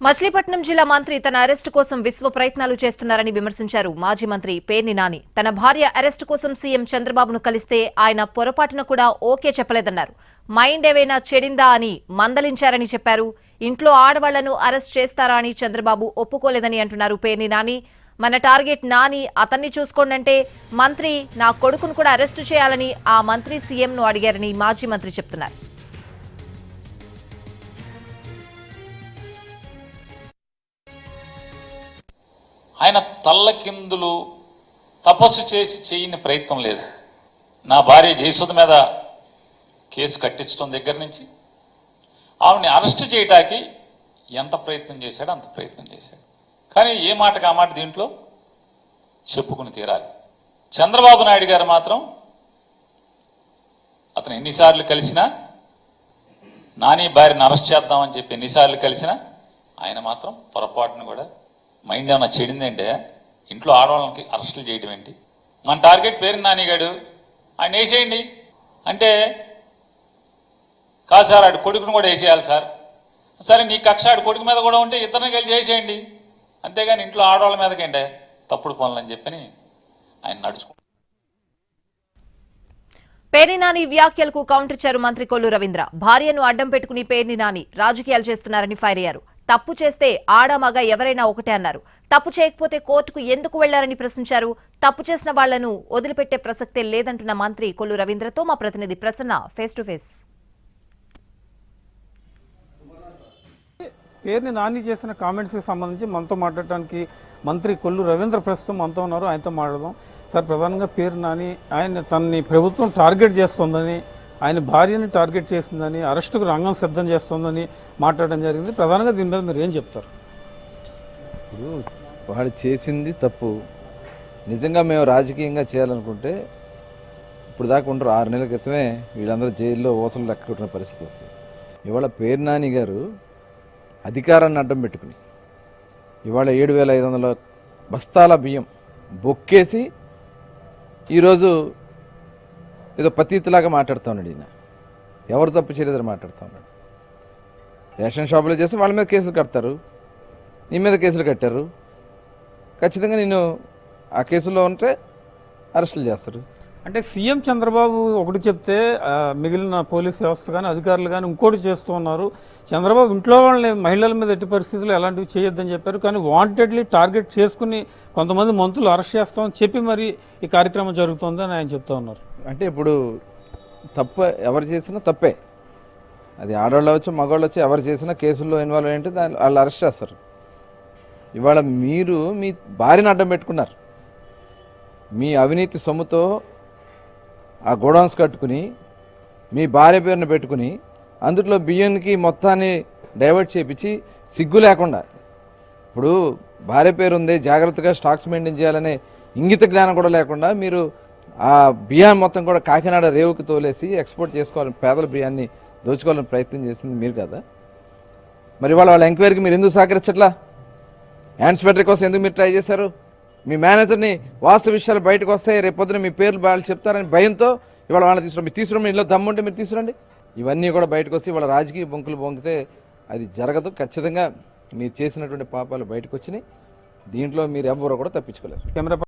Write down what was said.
మచిలీపట్నం జిల్లా మంత్రి తన అరెస్టు కోసం విశ్వ ప్రయత్నాలు చేస్తున్నారని విమర్శించారు మాజీ మంత్రి పేర్ని నాని. తన భార్య అరెస్టు కోసం సీఎం చంద్రబాబును కలిస్తే ఆయన పొరపాటున కూడా ఓకే చెప్పలేదన్నారు. మైండ్ ఏవైనా చెడిందా అని మందలించారని చెప్పారు. ఇంట్లో ఆడవాళ్లను అరెస్ట్ చేస్తారా అని చంద్రబాబు ఒప్పుకోలేదని అంటున్నారు పేర్ని నాని. మన టార్గెట్ నాని, అతన్ని చూసుకోండంటే మంత్రి నా కొడుకును కూడా అరెస్టు చేయాలని ఆ మంత్రి సీఎంను అడిగారని మాజీ మంత్రి చెప్తున్నారు. ఆయన తల్లకిందులు తపస్సు చేసి చేయని ప్రయత్నం లేదు. నా భార్య జయసుధ మీద కేసు కట్టించడం దగ్గర నుంచి ఆవిడని అరెస్ట్ చేయడానికి ఎంత ప్రయత్నం చేశాడో అంత ప్రయత్నం చేశాడు. కానీ ఏ మాటకు ఆ మాట దీంట్లో చెప్పుకుని తీరాలి. చంద్రబాబు నాయుడు గారు మాత్రం అతను ఎన్నిసార్లు కలిసినా, నాని భార్యను అరెస్ట్ చేద్దామని చెప్పి ఎన్నిసార్లు కలిసినా ఆయన మాత్రం పొరపాటును కూడా మైండ్ ఏమన్నా చెడిందంటే ఇంట్లో ఆడవాళ్ళకి అరెస్టులు చేయడం ఏంటి? మన టార్గెట్ పేరు నానిగాడు, ఆయన వేసేయండి అంటే కాదు సార్, ఆడు కొడుకును కూడా వేసేయాలి సార్. సరే నీ కక్ష ఆడు కొడుకు మీద కూడా ఉంటే ఇతరుని కలిసి చేసేయండి, అంతేగాని ఇంట్లో ఆడవాళ్ళ మీదకంటే తప్పుడు పనులని చెప్పని ఆయన నడుచుకుంటారు. పేర్ని నాని వ్యాఖ్యలకు కౌంటర్ ఇచ్చారు మంత్రి కొల్లు రవీంద్ర. భార్యను అడ్డం పెట్టుకుని పేర్ని నాని రాజకీయాలు చేస్తున్నారని ఫైర్ అయ్యారు. తప్పు చేస్తే ఆడ మగ ఎవరైనా ఒకటే అన్నారు. తప్పు చేయకపోతే కోర్టుకు ఎందుకు వెళ్లారని ప్రశ్నించారు. తప్పు చేసిన వాళ్లను వదిలిపెట్టే ప్రసక్తే లేదంటున్న మంత్రి కొల్లు రవీంద్రతో మా ప్రతినిధి Prasanna face to face. Perni Nani చేసిన కామెంట్స్కి సంబంధించి మనతో మాట్లాడటానికి మంత్రి కొల్లు రవీంద్ర ప్రస్తుతం మనతో ఉన్నారు. ఆయనతో మాట్లాడదాం. సార్, ప్రధానంగా పేర్ని నాని తనని ప్రభుత్వం టార్గెట్ చేస్తోందని, ఆయన భార్యని టార్గెట్ చేసిందని, అరెస్టుకు రంగం సిద్ధం చేస్తోందని మాట్లాడడం జరిగింది. ప్రధానంగా దీని మీద మీరు ఏం చెప్తారు? ఇప్పుడు వాడు చేసింది తప్పు. నిజంగా మేము రాజకీయంగా చేయాలనుకుంటే ఇప్పుడు దాకా ఉండరు. 6 నెలల క్రితమే వీళ్ళందరూ జైల్లో ఓసలు లెక్కట్టుకునే పరిస్థితి వస్తుంది. ఇవాళ పేర్ని నాని గారు అధికారాన్ని అడ్డం పెట్టుకుని ఇవాళ 7,500 బస్తాల బియ్యం బొక్కేసి ఈరోజు ఏదో పతీతిలాగా మాట్లాడుతూ ఉన్నాడు. ఈయన ఎవరు తప్పు చేయలేదని మాట్లాడుతూ ఉన్నాడు. రేషన్ షాపులో చేసి వాళ్ళ మీద కేసులు కడతారు, నీ మీద కేసులు కట్టారు, ఖచ్చితంగా నేను ఆ కేసులో ఉంటే అరెస్టులు చేస్తారు. అంటే సీఎం చంద్రబాబు ఒకటి చెప్తే మిగిలిన పోలీస్ వ్యవస్థ కానీ అధికారులు కానీ ఇంకోటి చేస్తూ ఉన్నారు. చంద్రబాబు ఇంట్లో వాళ్ళని, మహిళల మీద ఎట్టి పరిస్థితుల్లో ఎలాంటివి చేయొద్దని చెప్పారు. కానీ వాంటెడ్లీ టార్గెట్ చేసుకుని కొంతమంది మంత్రులు అరెస్ట్ చేస్తామని చెప్పి మరి ఈ కార్యక్రమం జరుగుతుందని ఆయన చెప్తా ఉన్నారు. అంటే ఇప్పుడు తప్పు ఎవరు చేసినా తప్పే. అది ఆడవాళ్ళు వచ్చి మగవాళ్ళు వచ్చి ఎవరు చేసినా కేసుల్లో ఇన్వాల్వ్ అయ్యింటే దాన్ని వాళ్ళు అరెస్ట్ చేస్తారు. ఇవాళ మీరు మీ భార్యను అడ్డం పెట్టుకున్నారు. మీ అవినీతి సొమ్ముతో ఆ గోడౌన్స్ కట్టుకుని మీ భార్య పేరును పెట్టుకుని అందులో బియ్యానికి మొత్తాన్ని డైవర్ట్ చేయించి సిగ్గు లేకుండా, ఇప్పుడు భార్య పేరు ఉంది జాగ్రత్తగా స్టాక్స్ మెయింటైన్ చేయాలనే ఇంగిత జ్ఞానం కూడా లేకుండా మీరు ఆ బియ్యాన్ని మొత్తం కూడా కాకినాడ రేవుకి తోలేసి ఎక్స్పోర్ట్ చేసుకోవాలని, పేదల బియ్యాన్ని దోచుకోవాలని ప్రయత్నం చేసింది మీరు కదా. మరి వాళ్ళ ఎంక్వైరీకి మీరు ఎందుకు సహకరించట్లా? యాన్స్పెక్టర్ కోసం ఎందుకు మీరు ట్రై చేశారు? మీ మేనేజర్ని వాస్తవ విషయాలు బయటకు వస్తాయి, రేపొద్దున మీ పేర్లు వాళ్ళు చెప్తారని భయంతో ఇవాళ వాళ్ళని తీసుకురండి. మీరు తీసుకురండి, ఇంట్లో దమ్ముంటే మీరు తీసుకురండి. ఇవన్నీ కూడా బయటకు వస్తే ఇవాళ రాజకీయ బొంకులు బొంకితే అది జరగదు. ఖచ్చితంగా మీరు చేసినటువంటి పాపాలు బయటకు వచ్చినాయి. దీంట్లో మీరు ఎవ్వరూ కూడా తప్పించుకోలేరు. కెమెరా